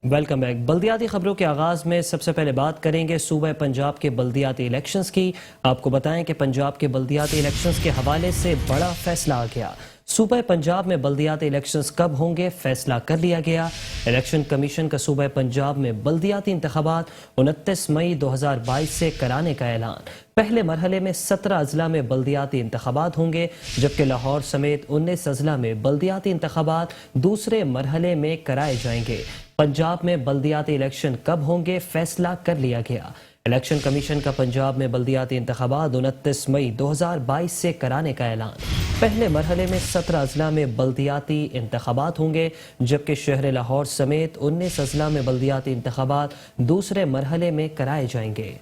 Welcome back. بلدیاتی خبروں کے آغاز میں سب سے پہلے بات کریں گے صوبہ پنجاب کے بلدیاتی الیکشنز کی۔ آپ کو بتائیں کہ پنجاب کے بلدیاتی الیکشنز کے حوالے سے بڑا فیصلہ آ گیا۔ صوبہ پنجاب میں بلدیاتی الیکشنز کب ہوں گے فیصلہ کر لیا گیا۔ الیکشن کمیشن کا صوبہ پنجاب میں بلدیاتی انتخابات 29 مئی 2022 سے کرانے کا اعلان۔ پہلے مرحلے میں 17 اضلاع میں بلدیاتی انتخابات ہوں گے، جبکہ لاہور سمیت 19 اضلاع میں بلدیاتی انتخابات دوسرے مرحلے میں کرائے جائیں گے۔ پنجاب میں بلدیاتی الیکشن کب ہوں گے فیصلہ کر لیا گیا۔ الیکشن کمیشن کا پنجاب میں بلدیاتی انتخابات 29 مئی 2022 سے کرانے کا اعلان۔ پہلے مرحلے میں 17 اضلاع میں بلدیاتی انتخابات ہوں گے، جبکہ شہر لاہور سمیت 19 اضلاع میں بلدیاتی انتخابات دوسرے مرحلے میں کرائے جائیں گے۔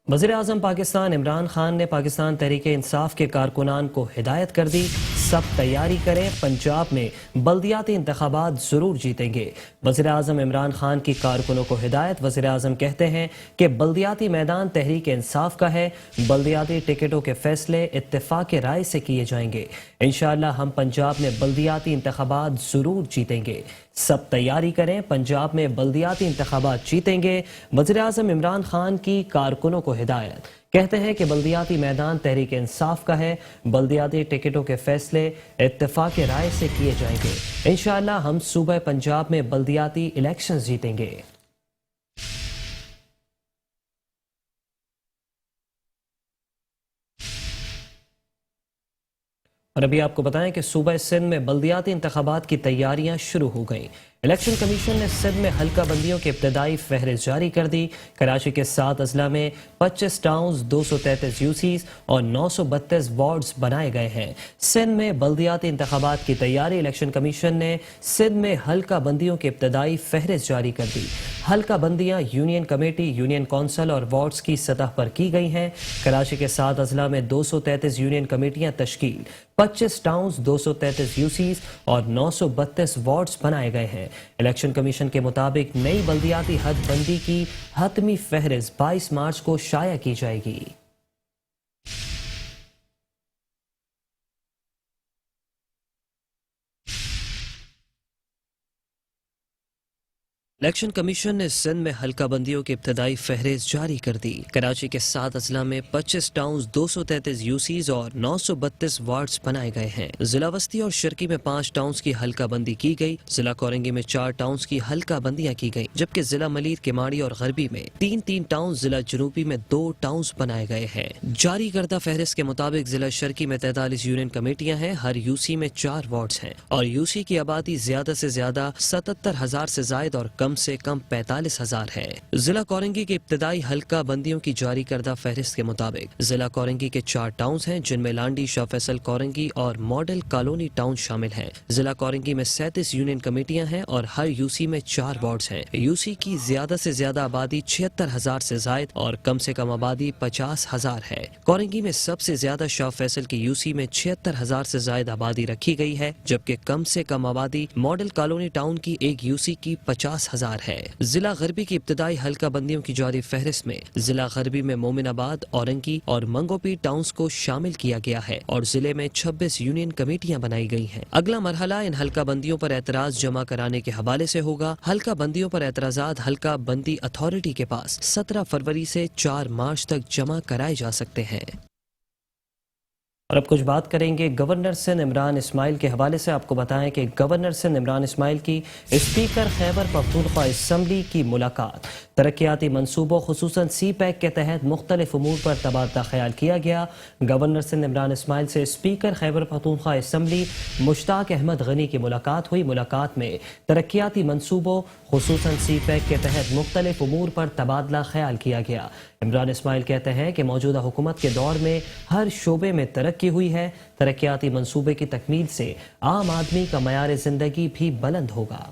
وزیراعظم پاکستان عمران خان نے پاکستان تحریک انصاف کے کارکنان کو ہدایت کر دی، سب تیاری کریں، پنجاب میں بلدیاتی انتخابات ضرور جیتیں گے۔ وزیراعظم عمران خان کی کارکنوں کو ہدایت۔ وزیراعظم کہتے ہیں کہ بلدیاتی میدان تحریک انصاف کا ہے، بلدیاتی ٹکٹوں کے فیصلے اتفاق رائے سے کیے جائیں گے۔ انشاءاللہ ہم پنجاب میں بلدیاتی انتخابات ضرور جیتیں گے، سب تیاری کریں، پنجاب میں بلدیاتی انتخابات جیتیں گے۔ وزیراعظم عمران خان کی کارکنوں کو ہدایت، کہتے ہیں کہ بلدیاتی میدان تحریک انصاف کا ہے، بلدیاتی ٹکٹوں کے فیصلے اتفاق رائے سے کیے جائیں گے۔ انشاءاللہ ہم صوبہ پنجاب میں بلدیاتی الیکشنز جیتیں گے۔ اور ابھی آپ کو بتائیں کہ صوبہ سندھ میں بلدیاتی انتخابات کی تیاریاں شروع ہو گئیں۔ الیکشن کمیشن نے سندھ میں حلقہ بندیوں کی ابتدائی فہرست جاری کر دی۔ کراچی کے 7 اضلاع میں 25 ٹاؤنز، 233 یوسیز اور 932 وارڈز بنائے گئے ہیں۔ سندھ میں بلدیاتی انتخابات کی تیاری۔ الیکشن کمیشن نے سندھ میں حلقہ بندیوں کی ابتدائی فہرست جاری کر دی۔ حلقہ بندیاں یونین کمیٹی، یونین کونسل اور وارڈز کی سطح پر کی گئی ہیں۔ کراچی کے 7 اضلاع میں 233 یونین کمیٹیاں تشکیل، 25 ٹاؤنز، 233 یوسیز اور 932 وارڈز بنائے گئے ہیں۔ الیکشن کمیشن کے مطابق نئی بلدیاتی حد بندی کی حتمی فہرست 22 مارچ کو شائع کی جائے گی۔ الیکشن کمیشن نے سندھ میں حلقہ بندیوں کی ابتدائی فہرست جاری کر دی۔ کراچی کے 7 اضلاع میں 25 ٹاؤنز، 233 یوسیز اور 932 وارڈز بنائے گئے ہیں۔ ضلع وسطی اور شرکی میں 5 ٹاؤنز کی حلقہ بندی کی گئی۔ ضلع کورنگی میں 4 ٹاؤنز کی حلقہ بندیاں کی گئیں، جبکہ ضلع ملیر، کماڑی اور غربی میں 3 ٹاؤنز، ضلع جنوبی میں 2 ٹاؤنز بنائے گئے ہیں۔ جاری کردہ فہرست کے مطابق ضلع شرکی میں 43 یونین کمیٹیاں ہیں، ہر یوسی میں 4 وارڈز ہیں اور یوسی کی آبادی زیادہ سے زیادہ 77,000 سے زائد اور کم سے کم 45,000 ہے۔ ضلع کورنگی کی ابتدائی حلقہ بندیوں کی جاری کردہ فہرست کے مطابق ضلع کورنگی کے 4 ٹاؤنز ہیں، جن میں لانڈی، شاہ فیصل کورنگی اور ماڈل کالونی ٹاؤن شامل ہیں۔ ضلع کورنگی میں 37 یونین کمیٹیاں ہیں اور ہر یوسی میں 4 وارڈز ہیں۔ یوسی کی زیادہ سے زیادہ آبادی 76,000 سے زائد اور کم سے کم آبادی 50,000 ہے۔ کورنگی میں سب سے زیادہ شاہ فیصل کی یوسی میں 76,000 سے زائد آبادی رکھی گئی ہے، جبکہ کم سے کم آبادی ماڈل کالونی ٹاؤن کی ایک یوسی کی 50,000 ہے۔ ضلع غربی کی ابتدائی حلقہ بندیوں کی جاری فہرست میں ضلع غربی میں مومن آباد، اورنگی اور منگوپی ٹاؤنز کو شامل کیا گیا ہے اور ضلع میں 26 یونین کمیٹیاں بنائی گئی ہیں۔ اگلا مرحلہ ان حلقہ بندیوں پر اعتراض جمع کرانے کے حوالے سے ہوگا۔ حلقہ بندیوں پر اعتراضات حلقہ بندی اتھارٹی کے پاس 17 فروری سے 4 مارچ تک جمع کرائے جا سکتے ہیں۔ اور اب کچھ بات کریں گے گورنر سندھ عمران اسماعیل کے حوالے سے۔ آپ کو بتائیں کہ گورنر سندھ عمران اسماعیل کی اسپیکر خیبر پختونخوا اسمبلی کی ملاقات۔ ترقیاتی منصوبوں خصوصاً سی پیک کے تحت مختلف امور پر تبادلہ خیال کیا گیا۔ گورنر سندھ عمران اسماعیل سے اسپیکر خیبر پختونخوا اسمبلی مشتاق احمد غنی کی ملاقات ہوئی۔ ملاقات میں ترقیاتی منصوبوں خصوصاً سی پیک کے تحت مختلف امور پر تبادلہ خیال کیا گیا۔ عمران اسماعیل کہتے ہیں کہ موجودہ حکومت کے دور میں ہر شعبے میں ترقی ہوئی ہے۔ ترقیاتی منصوبے کی تکمیل سے عام آدمی کا معیار زندگی بھی بلند ہوگا۔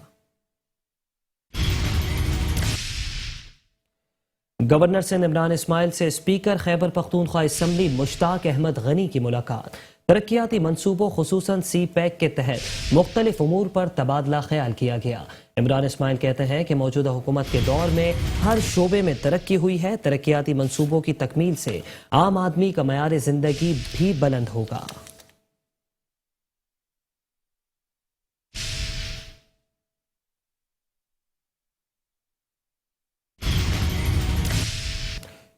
گورنر سندھ عمران اسماعیل سے اسپیکر خیبر پختونخوا اسمبلی مشتاق احمد غنی کی ملاقات۔ ترقیاتی منصوبوں خصوصاً سی پیک کے تحت مختلف امور پر تبادلہ خیال کیا گیا۔ عمران اسماعیل کہتے ہیں کہ موجودہ حکومت کے دور میں ہر شعبے میں ترقی ہوئی ہے۔ ترقیاتی منصوبوں کی تکمیل سے عام آدمی کا معیار زندگی بھی بلند ہوگا۔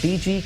DG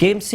KMC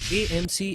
AMC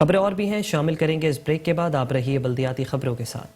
خبریں اور بھی ہیں، شامل کریں گے اس بریک کے بعد. آپ رہیے بلدیاتی خبروں کے ساتھ.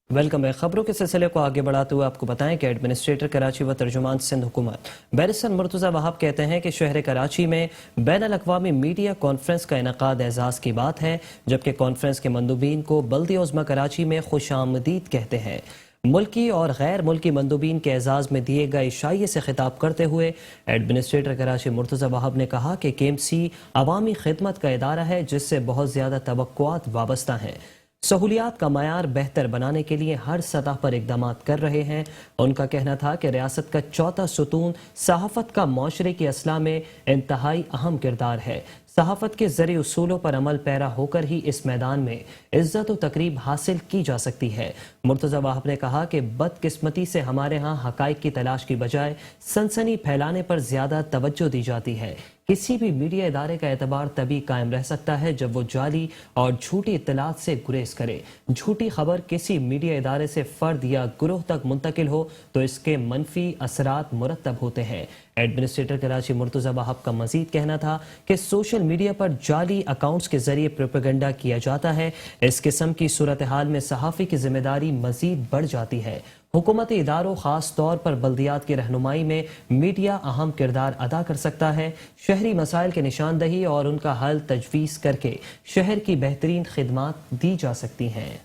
ویلکم ہے. خبروں کے سلسلے کو آگے بڑھاتے ہوئے آپ کو بتائیں کہ ایڈمنسٹریٹر کراچی و ترجمان سندھ حکومت بیرسٹر مرتضی وہاب کہتے ہیں کہ شہر کراچی میں بین الاقوامی میڈیا کانفرنس کا انعقاد اعزاز کی بات ہے، جبکہ کانفرنس کے مندوبین کو بلدیہ عظمی کراچی میں خوش آمدید کہتے ہیں. ملکی اور غیر ملکی مندوبین کے اعزاز میں دیے گئے عشائیے سے خطاب کرتے ہوئے ایڈمنسٹریٹر کراچی مرتضی وہاب نے کہا کہ KMC عوامی خدمت کا ادارہ ہے جس سے بہت زیادہ توقعات وابستہ ہیں. سہولیات کا معیار بہتر بنانے کے لیے ہر سطح پر اقدامات کر رہے ہیں. ان کا کہنا تھا کہ ریاست کا چوتھا ستون صحافت کا معاشرے کی اصلاح میں انتہائی اہم کردار ہے. صحافت کے ذریعے اصولوں پر عمل پیرا ہو کر ہی اس میدان میں عزت و تقریب حاصل کی جا سکتی ہے. مرتضی وہاب نے کہا کہ بدقسمتی سے ہمارے ہاں حقائق کی تلاش کی بجائے سنسنی پھیلانے پر زیادہ توجہ دی جاتی ہے. کسی بھی میڈیا ادارے کا اعتبار تبھی قائم رہ سکتا ہے جب وہ جعلی اور جھوٹی اطلاعات سے گریز کرے. جھوٹی خبر کسی میڈیا ادارے سے فرد یا گروہ تک منتقل ہو تو اس کے منفی اثرات مرتب ہوتے ہیں. ایڈمنسٹریٹر کراچی مرتضی وہاب کا مزید کہنا تھا کہ سوشل میڈیا پر جعلی اکاؤنٹس کے ذریعے پروپیگنڈا کیا جاتا ہے. اس قسم کی صورتحال میں صحافی کی ذمہ داری مزید بڑھ جاتی ہے. حکومتی اداروں خاص طور پر بلدیات کی رہنمائی میں میڈیا اہم کردار ادا کر سکتا ہے. شہری مسائل کی نشاندہی اور ان کا حل تجویز کر کے شہر کی بہترین خدمات دی جا سکتی ہیں.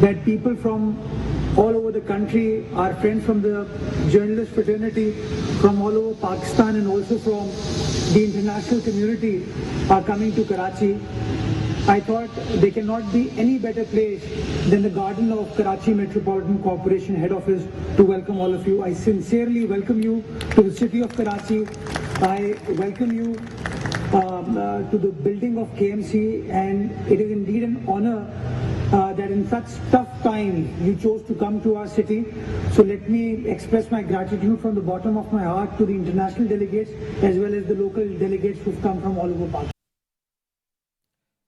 That people from all over the country, our friends from the journalist fraternity from all over Pakistan and also from the international community are coming to Karachi. I thought there cannot be any better place than the garden of Karachi Metropolitan Corporation head office to welcome all of you. I sincerely welcome you to the city of Karachi. I welcome you to the building of KMC, and it is indeed an honor that in such tough times you chose to come to our city. So let me express my gratitude from the bottom of my heart to the international delegates as well as the local delegates who've come from all over Pakistan.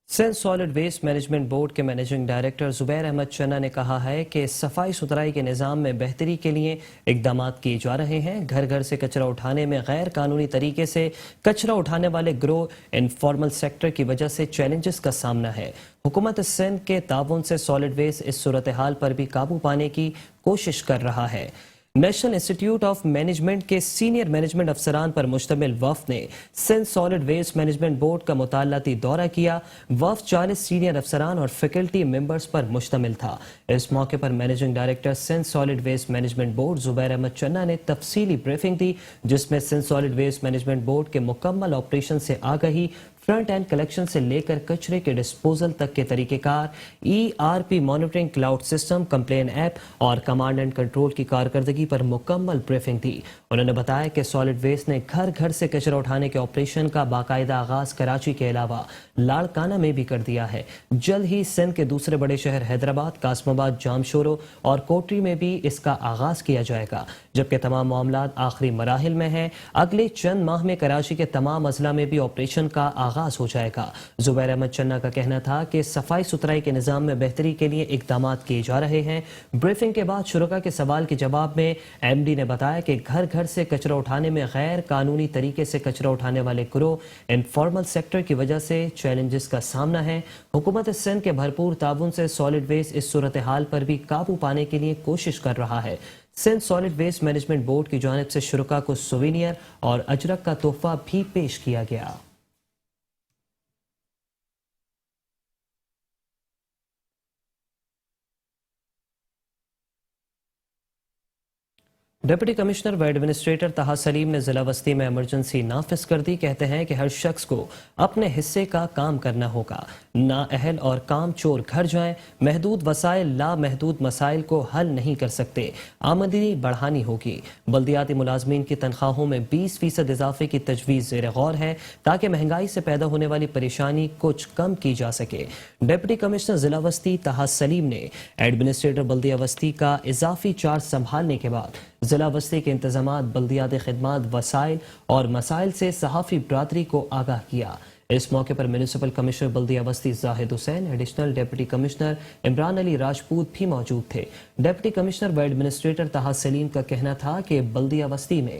Sindh solid waste management board کے managing director Zubair Ahmed Channa نے کہا ہے کہ صفائی ستھرائی کے نظام میں بہتری کے لیے اقدامات کیے جا رہے ہیں. گھر گھر سے کچرا اٹھانے میں غیر قانونی طریقے سے کچرا اٹھانے والے گروہ انفارمل سیکٹر کی وجہ سے چیلنجز کا سامنا ہے. حکومت سندھ کے تعاون سے سالڈ ویسٹ اس صورتحال پر بھی قابو پانے کی کوشش کر رہا ہے. نیشنل انسٹیٹیوٹ آف مینجمنٹ کے سینئر مینجمنٹ افسران پر مشتمل وفد نے Sindh solid waste management board کا مطالعاتی دورہ کیا. وفد 40 سینئر افسران اور فیکلٹی ممبرز پر مشتمل تھا. اس موقع پر managing director Sindh solid waste management board Zubair Ahmed Channa نے تفصیلی بریفنگ دی، جس میں Sindh solid waste management board کے مکمل آپریشن سے آگہی، فرنٹ اینڈ کلیکشن سے لے کر کچرے کے ڈسپوزل تک کے طریقہ کار، ERP monitoring, cloud system, complain app اور کمانڈ اینڈ کنٹرول کی کارکردگی پر مکمل بریفنگ دی. انہوں نے بتایا کہ سالڈ ویسٹ نے گھر گھر سے کچرا اٹھانے کے آپریشن کا باقاعدہ آغاز کراچی کے علاوہ لاڑکانہ میں بھی کر دیا ہے. جلد ہی سندھ کے دوسرے بڑے شہر حیدرآباد، قاسم آباد، جامشورو اور کوٹری میں بھی اس کا آغاز کیا جائے گا، جبکہ تمام معاملات آخری مراحل میں ہیں. اگلے چند ماہ میں کراچی کے تمام اضلاع میں بھی آپریشن کا آغاز ہو جائے گا. زبیر احمد چنا کا کہنا تھا کہ صفائی ستھرائی کے نظام میں بہتری کے لیے اقدامات کیے جا رہے ہیں. بریفنگ کے بعد شرکاء کے سوال کے جواب میں MD نے بتایا کہ گھر گھر سے کچرا اٹھانے میں غیر قانونی طریقے سے کچرا اٹھانے والے گروہ انفارمل سیکٹر کی وجہ سے چیلنجز کا سامنا ہے. حکومت سندھ کے بھرپور تعاون سے سالڈ ویسٹ اس صورتحال پر بھی قابو پانے کے لیے کوشش کر رہا ہے. Sindh solid waste management board کی جانب سے شرکاء کو سووینئر اور اجرک کا تحفہ بھی پیش کیا گیا. ڈپٹی کمشنر و ایڈمنسٹریٹر طاہا سلیم نے ضلع وسطی میں ایمرجنسی نافذ کر دی. کہتے ہیں کہ ہر شخص کو اپنے حصے کا کام کرنا ہوگا. نااہل اور کام چور گھر جائیں. محدود وسائل لامحدود مسائل کو حل نہیں کر سکتے. آمدنی بڑھانی ہوگی. بلدیاتی ملازمین کی تنخواہوں میں 20% اضافے کی تجویز زیر غور ہے تاکہ مہنگائی سے پیدا ہونے والی پریشانی کچھ کم کی جا سکے. ڈپٹی کمشنر ضلع وسطی طاہا سلیم نے ایڈمنسٹریٹر بلدیہ وسطی کا اضافی چارج سنبھالنے کے بعد ضلع وسطی کے انتظامات، بلدیاتی خدمات، وسائل اور مسائل سے صحافی برادری کو آگاہ کیا. اس موقع پر میونسپل کمشنر بلدیہ وسطی زاہد حسین، ایڈیشنل ڈپٹی کمشنر عمران علی راجپوت بھی موجود تھے. ڈپٹی کمشنر و ایڈمنسٹریٹر طاہا سلیم کا کہنا تھا کہ بلدیہ وسطی میں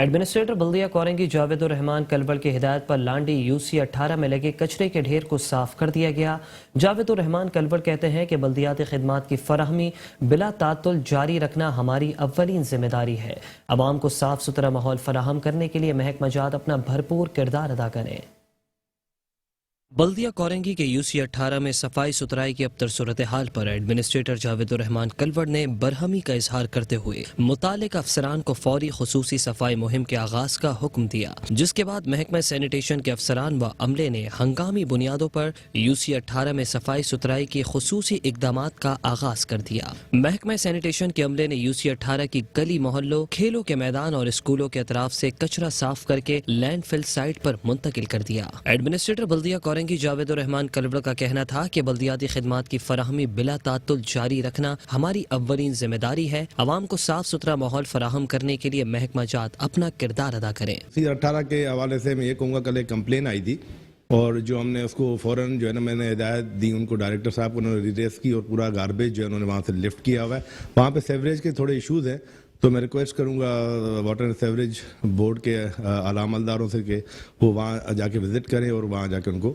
ایڈمنسٹریٹر بلدیہ کورنگی جاوید الرحمان کلبڑ کی ہدایت پر لانڈی UC18 میں لگے کچرے کے ڈھیر کو صاف کر دیا گیا۔ جاوید الرحمان کلبڑ کہتے ہیں کہ بلدیاتی خدمات کی فراہمی بلا تعطل جاری رکھنا ہماری اولین ذمہ داری ہے۔ عوام کو صاف ستھرا ماحول فراہم کرنے کے لیے محکمہ جات اپنا بھرپور کردار ادا کریں۔ بلدیہ کورنگی کے UC18 میں صفائی ستھرائی کی ابتر صورتحال پر ایڈمنسٹریٹر جاوید الرحمان کلوڑ نے برہمی کا اظہار کرتے ہوئے متعلقہ افسران کو فوری خصوصی صفائی مہم کے آغاز کا حکم دیا، جس کے بعد محکمہ سینیٹیشن کے افسران و عملے نے ہنگامی بنیادوں پر UC18 میں صفائی ستھرائی کی خصوصی اقدامات کا آغاز کر دیا۔ محکمہ سینیٹیشن کے عملے نے UC18 کی گلی محلوں، کھیلوں کے میدان اور اسکولوں کے اطراف سے کچرا صاف کر کے لینڈ فل سائٹ پر منتقل کر دیا۔ ایڈمنسٹریٹر بلدیہ کورنگی جاوید الرحمان کلبڑ کا کہنا تھا کہ بلدیاتی خدمات کی فراہمی بلا تعطل جاری رکھنا ہماری اولین ذمہ داری ہے۔ عوام کو صاف ستھرا ماحول فراہم کرنے کے لیے محکمہ جات اپنا کردار ادا کریں۔ UC18 کے حوالے سے میں یہ کہوں گا، کل ایک کمپلین آئی تھی اور جو ہم نے اس کو فوراً جو ہے نا میں نے ہدایت دی ان کو، ڈائریکٹر صاحب کو، انہوں نے ریٹریس کی اور پورا گاربیج جو ہے انہوں نے وہاں سے لفٹ کیا ہوا ہے۔ وہاں پہ سیوریج کے تھوڑے ایشوز ہیں، تو میں ریکویسٹ کروں گا واٹر اینڈ سیوریج بورڈ کے اعلیٰ عملداروں سے کہ وہ وہاں جا کے وزٹ کریں اور وہاں جا کے ان کو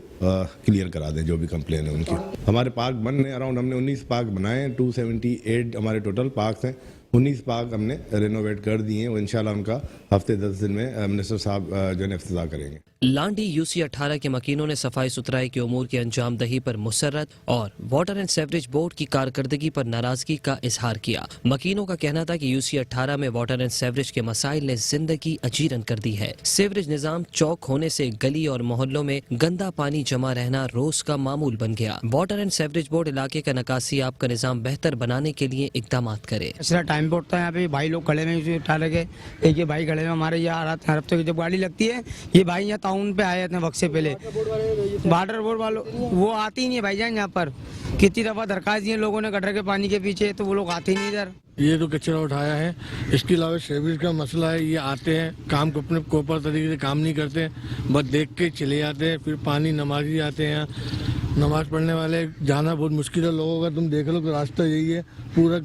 کلیئر کرا دیں جو بھی کمپلین ہے ان کی۔ ہمارے پارک بن رہے ہیں، اراؤنڈ ہم نے 19 پارک بنائے ہیں، 278 ہمارے ٹوٹل پارکس ہیں، 19 پارک ہم نے رینوویٹ کر دیے ہیں، وہ انشاءاللہ ان کا ہفتے 10 دن میں منسٹر صاحب جو ہے افتتاح کریں گے۔ لانڈی UC18 کے مکینوں نے صفائی ستھرائی کے امور کی انجام دہی پر مسرت اور واٹر اینڈ سیوریج بورڈ کی کارکردگی پر ناراضگی کا اظہار کیا۔ مکینوں کا کہنا تھا کہ UC18 میں واٹر اینڈ سیوریج کے مسائل نے زندگی اجیرن کر دی ہے۔ سیوریج نظام چوک ہونے سے گلی اور محلوں میں گندا پانی جمع رہنا روز کا معمول بن گیا۔ واٹر اینڈ سیوریج بورڈ علاقے کا نکاسی آپ کا نظام بہتر بنانے کے لیے اقدامات کرے۔ ٹائم پہ اٹھتا ہے، یہاں پہ بھائی لوگ کھڑے ہیں UC18 کے، ایک یہ بھائی کھڑے ہیں ہمارے یہاں آ رہا تھا، ہفتے کی جب گاڑی لگتی ہے یہ بھائی یہاں ٹاؤن پہ آئے تھے وقت سے پہلے، بارڈر بورڈ والوں وہ آتے ہی نہیں ہے بھائی جان یہاں پر۔ کتنی دفعہ درخواست دی ہیں لوگوں نے گٹر کے پانی کے پیچھے، تو وہ لوگ آتے ہی نہیں ادھر۔ یہ تو کچرا اٹھایا ہے، اس کے علاوہ سیوریج کا مسئلہ ہے، یہ آتے ہیں کام کو اپنے پراپر طریقے سے کام نہیں کرتے، بس دیکھ کے چلے جاتے ہیں۔ پھر پانی نمازی آتے ہیں، نماز پڑھنے والے جانا بہت مشکل ہے لوگوں کا، تم دیکھ لو کہ راستہ یہی ہے پورا،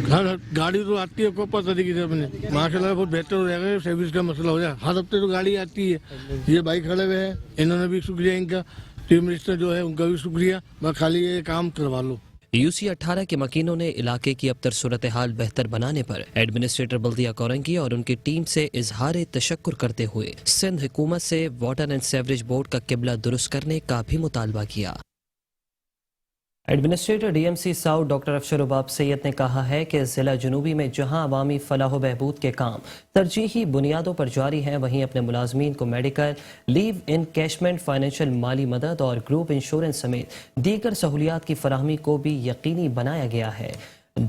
ہر گاڑی تو آتی ہے پراپر طریقے سے اپنے، ماشاء اللہ بہت بہتر ہو جائے گا سیوریج کا مسئلہ ہو جائے۔ ہر ہفتے تو گاڑی آتی ہے، یہ بھائی کھڑے ہوئے ہیں، انہوں نے بھی شکریہ ان کا، چیف منسٹر جو ہے ان کا بھی شکریہ، بس خالی یہ کام کروا لو۔ UC18 کے مکینوں نے علاقے کی ابتر صورتحال بہتر بنانے پر ایڈمنسٹریٹر بلدیہ کورنگی اور ان کی ٹیم سے اظہار تشکر کرتے ہوئے سندھ حکومت سے واٹر اینڈ سیوریج بورڈ کا قبلہ درست کرنے کا بھی مطالبہ کیا۔ ایڈمنسٹریٹر DMC ساؤتھ ڈاکٹر افشر عباب سید نے کہا ہے کہ ضلع جنوبی میں جہاں عوامی فلاح و بہبود کے کام ترجیحی بنیادوں پر جاری ہیں، وہیں اپنے ملازمین کو میڈیکل، لیو انکیشمنٹ، فائنینشیل مالی مدد اور گروپ انشورنس سمیت دیگر سہولیات کی فراہمی کو بھی یقینی بنایا گیا ہے۔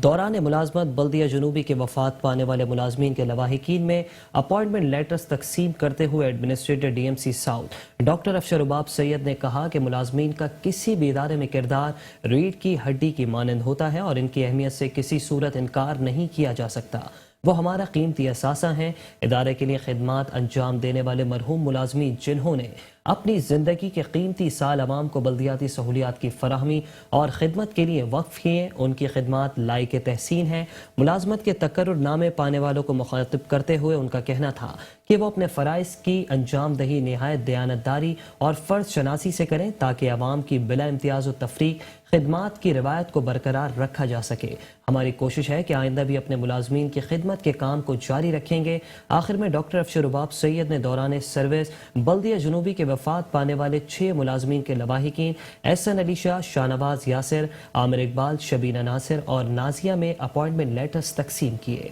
دوران ملازمت بلدیہ جنوبی کے وفات پانے والے ملازمین کے لواحقین میں اپوائنٹمنٹ لیٹرز تقسیم کرتے ہوئے ایڈمنسٹریٹر DMC ساؤتھ ڈاکٹر افشر عباب سید نے کہا کہ ملازمین کا کسی بھی ادارے میں کردار ریڑھ کی ہڈی کی مانند ہوتا ہے اور ان کی اہمیت سے کسی صورت انکار نہیں کیا جا سکتا۔ وہ ہمارا قیمتی اثاثہ ہیں۔ ادارے کے لیے خدمات انجام دینے والے مرحوم ملازمین جنہوں نے اپنی زندگی کے قیمتی سال عوام کو بلدیاتی سہولیات کی فراہمی اور خدمت کے لیے وقف کیے، ان کی خدمات لائق تحسین ہیں۔ ملازمت کے تقرر نامے پانے والوں کو مخاطب کرتے ہوئے ان کا کہنا تھا کہ وہ اپنے فرائض کی انجام دہی نہایت دیانتداری اور فرض شناسی سے کریں تاکہ عوام کی بلا امتیاز و تفریق خدمات کی روایت کو برقرار رکھا جا سکے۔ ہماری کوشش ہے کہ آئندہ بھی اپنے ملازمین کی خدمت کے کام کو جاری رکھیں گے۔ آخر میں ڈاکٹر افشر عباب سید نے دوران سروس بلدیہ جنوبی کے وفات پانے والے 6 ملازمین کے لواحقین احسن علی شاہ، شاہنواز یاسر، عامر اقبال، شبینہ ناصر اور نازیہ میں اپوائنٹمنٹ لیٹرز تقسیم کیے۔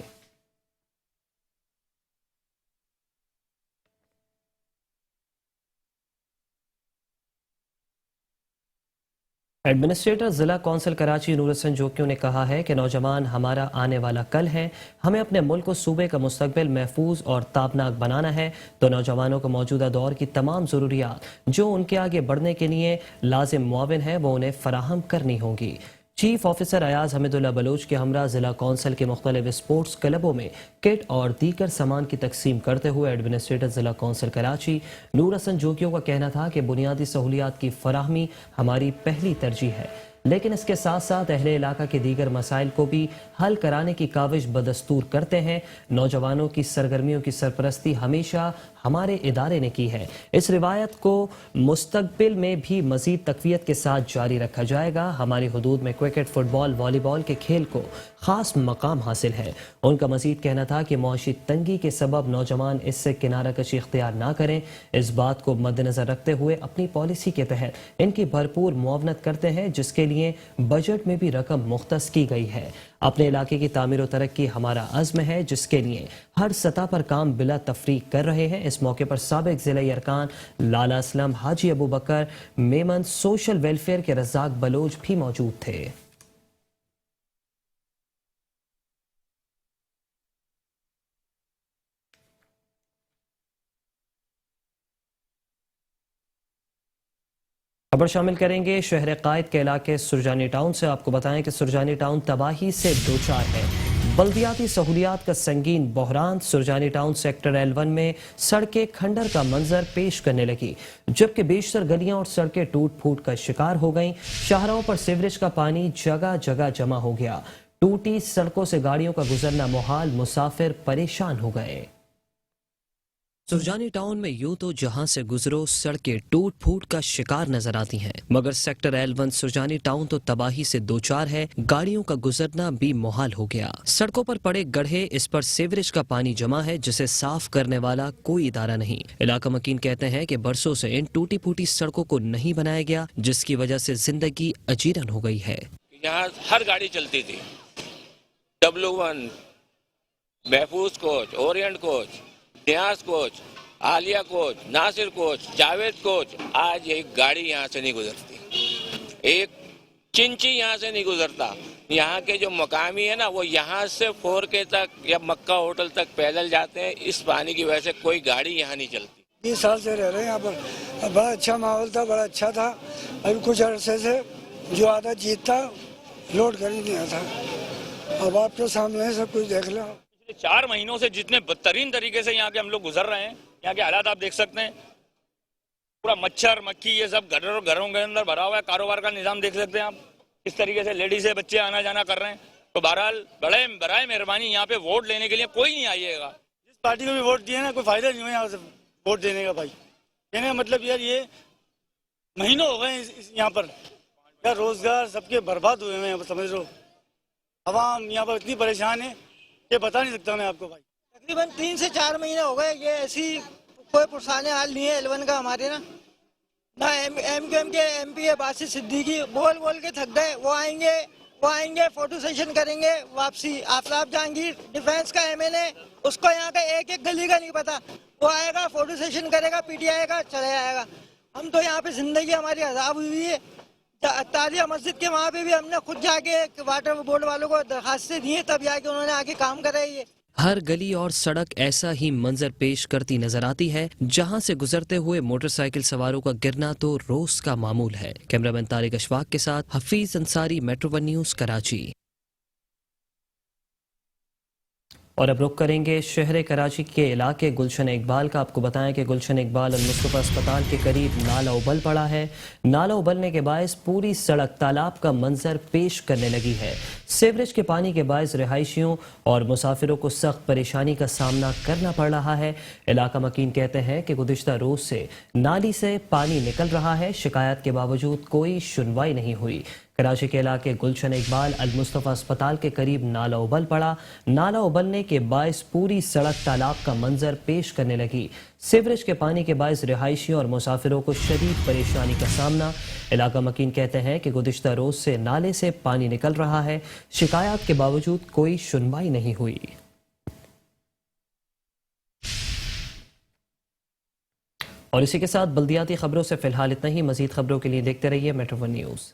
ایڈمنسٹریٹر ضلع کونسل کراچی نور حسن جوکیوں نے کہا ہے کہ نوجوان ہمارا آنے والا کل ہے، ہمیں اپنے ملک و صوبے کا مستقبل محفوظ اور تابناک بنانا ہے، تو نوجوانوں کو موجودہ دور کی تمام ضروریات جو ان کے آگے بڑھنے کے لیے لازم معاون ہیں وہ انہیں فراہم کرنی ہوں گی۔ چیف آفیسر ایاز حمید اللہ بلوچ کے ہمراہ ضلع کونسل کے مختلف اسپورٹس کلبوں میں کٹ اور دیگر سامان کی تقسیم کرتے ہوئے ایڈمنسٹریٹر ضلع کونسل کراچی نور حسن جوکیوں کا کہنا تھا کہ بنیادی سہولیات کی فراہمی ہماری پہلی ترجیح ہے، لیکن اس کے ساتھ ساتھ اہل علاقہ کے دیگر مسائل کو بھی حل کرانے کی کاوش بدستور کرتے ہیں۔ نوجوانوں کی سرگرمیوں کی سرپرستی ہمیشہ ہمارے ادارے نے کی ہے۔ اس روایت کو مستقبل میں بھی مزید تقویت کے ساتھ جاری رکھا جائے گا۔ ہماری حدود میں کرکٹ، فٹ بال، والی بال کے کھیل کو خاص مقام حاصل ہے۔ ان کا مزید کہنا تھا کہ معاشی تنگی کے سبب نوجوان اس سے کنارہ کشی اختیار نہ کریں۔ اس بات کو مد نظر رکھتے ہوئے اپنی پالیسی کے تحت ان کی بھرپور معاونت کرتے ہیں، جس کے لیے بجٹ میں بھی رقم مختص کی گئی ہے۔ اپنے علاقے کی تعمیر و ترقی ہمارا عزم ہے، جس کے لیے ہر سطح پر کام بلا تفریق کر رہے ہیں۔ اس موقع پر سابق ضلعی ارکان لالا اسلم، حاجی ابو بکر میمن، سوشل ویلفیئر کے رزاق بلوچ بھی موجود تھے۔ خبر شامل کریں گے شہر قائد کے علاقے سرجانی ٹاؤن سے۔ آپ کو بتائیں کہ سرجانی ٹاؤن تباہی سے دوچار ہے۔ بلدیاتی سہولیات کا سنگین بحران۔ سرجانی ٹاؤن سیکٹر L1 میں سڑکیں کھنڈر کا منظر پیش کرنے لگی، جبکہ بیشتر گلیاں اور سڑکیں ٹوٹ پھوٹ کا شکار ہو گئیں۔ شاہراہوں پر سیوریج کا پانی جگہ جگہ جمع ہو گیا۔ ٹوٹی سڑکوں سے گاڑیوں کا گزرنا محال، مسافر پریشان ہو گئے۔ سرجانی ٹاؤن میں یوں تو جہاں سے گزرو سڑکیں ٹوٹ پھوٹ کا شکار نظر آتی ہیں، مگر سیکٹر L1 سرجانی ٹاؤن تو تباہی سے دوچار ہے۔ گاڑیوں کا گزرنا بھی محال ہو گیا۔ سڑکوں پر پڑے گڑھے، اس پر سیوریج کا پانی جمع ہے، جسے صاف کرنے والا کوئی ادارہ نہیں۔ علاقہ مکین کہتے ہیں کہ برسوں سے ان ٹوٹی پھوٹی سڑکوں کو نہیں بنایا گیا، جس کی وجہ سے زندگی اجیرن ہو گئی ہے۔ یہاں ہر گاڑی چلتی تھی، W1، محفوظ کوچ، اورینٹ کوچ، نیاز کوچ، عالیہ کوچ، ناصر کوچ، جاوید کوچ۔ آج ایک گاڑی یہاں سے نہیں گزرتی، ایک چنچی یہاں سے نہیں گزرتا۔ یہاں کے جو مقامی ہے نا، وہ یہاں سے 4K تک یا مکہ ہوٹل تک پیدل جاتے ہیں۔ اس پانی کی وجہ سے کوئی گاڑی یہاں نہیں چلتی۔ 20 سال سے رہ رہے ہیں یہاں پر، بڑا اچھا ماحول تھا، بڑا اچھا تھا۔ ابھی کچھ عرصے سے جو آدھا جیت تھا لوٹ کر ہی نہیں آتا۔ اب آپ کے سامنے سب کچھ دیکھ لو۔ پچھلے 4 مہینوں سے جتنے بدترین طریقے سے یہاں کے ہم لوگ گزر رہے ہیں، یہاں کے حالات آپ دیکھ سکتے ہیں۔ پورا مچھر مکھی یہ سب گھروں کے اندر بھرا ہوا ہے۔ کاروبار کا نظام دیکھ سکتے ہیں آپ، اس طریقے سے لیڈیز سے بچے آنا جانا کر رہے ہیں۔ تو بہرحال برائے مہربانی یہاں پہ ووٹ لینے کے لیے کوئی نہیں آئیے گا۔ جس پارٹی کو بھی ووٹ دیے نا، کوئی فائدہ نہیں ہوا یہاں سے ووٹ دینے کا۔ بھائی کہنے کا مطلب یار، یہ مہینوں ہو گئے یہاں پر، یار روزگار سب کے برباد ہوئے ہیں یہاں پر، سمجھ لو۔ عوام یہاں پر اتنی پریشان ہے کہ بتا نہیں سکتا میں آپ کو۔ بھائی تقریباً 3 سے 4 مہینے ہو گئے، یہ ایسی کوئی پرسان حال نہیں ہے L1 کا ہمارے نا۔ نہ ایم کے MP ہے باسط صدیقی، بول کے تھک گئے۔ وہ آئیں گے فوٹو سیشن کریں گے، واپسی۔ آفتاب جہانگیر ڈیفینس کا MLA، اس کو یہاں کا ایک گلی کا نہیں پتا۔ وہ آئے گا فوٹو سیشن کرے گا، PT آئے گا، چلے جائے گا۔ ہم تو یہاں پہ زندگی ہماری عذاب ہوئی ہے۔ تالیہ مسجد کے وہاں پہ بھی ہم نے خود جا کے واٹر بورڈ والوں کو درخواستیں دی ہیں، تب جا کے انہوں نے آگے کام کرا ہے۔ ہر گلی اور سڑک ایسا ہی منظر پیش کرتی نظر آتی ہے، جہاں سے گزرتے ہوئے موٹر سائیکل سواروں کا گرنا تو روز کا معمول ہے۔ کیمرہ مین طارق اشفاق کے ساتھ Hafeez Ansari, metro one news, Karachi. اور اب رخ کریں گے شہر کراچی کے علاقے گلشن اقبال کا۔ آپ کو بتائیں کہ گلشن اقبال المصطفیٰ اسپتال کے قریب نالا ابل پڑا ہے۔ نالا ابلنے کے باعث پوری سڑک تالاب کا منظر پیش کرنے لگی ہے۔ سیوریج کے پانی کے باعث رہائشیوں اور مسافروں کو سخت پریشانی کا سامنا کرنا پڑ رہا ہے۔ علاقہ مکین کہتے ہیں کہ گزشتہ روز سے نالی سے پانی نکل رہا ہے، شکایات کے باوجود کوئی سنوائی نہیں ہوئی۔ کراچی کے علاقے گلشن اقبال المصطفیٰ اسپتال کے قریب نالا ابل پڑا۔ نالا ابلنے کے باعث پوری سڑک تالاب کا منظر پیش کرنے لگی۔ سیوریج کے پانی کے باعث رہائشیوں اور مسافروں کو شدید پریشانی کا سامنا۔ علاقہ مکین کہتے ہیں کہ گزشتہ روز سے نالے سے پانی نکل رہا ہے، شکایات کے باوجود کوئی سنوائی نہیں ہوئی۔ اور اسی کے ساتھ بلدیاتی خبروں سے فی الحال اتنا ہی۔ مزید خبروں کے لیے دیکھتے رہیے میٹرو ون نیوز۔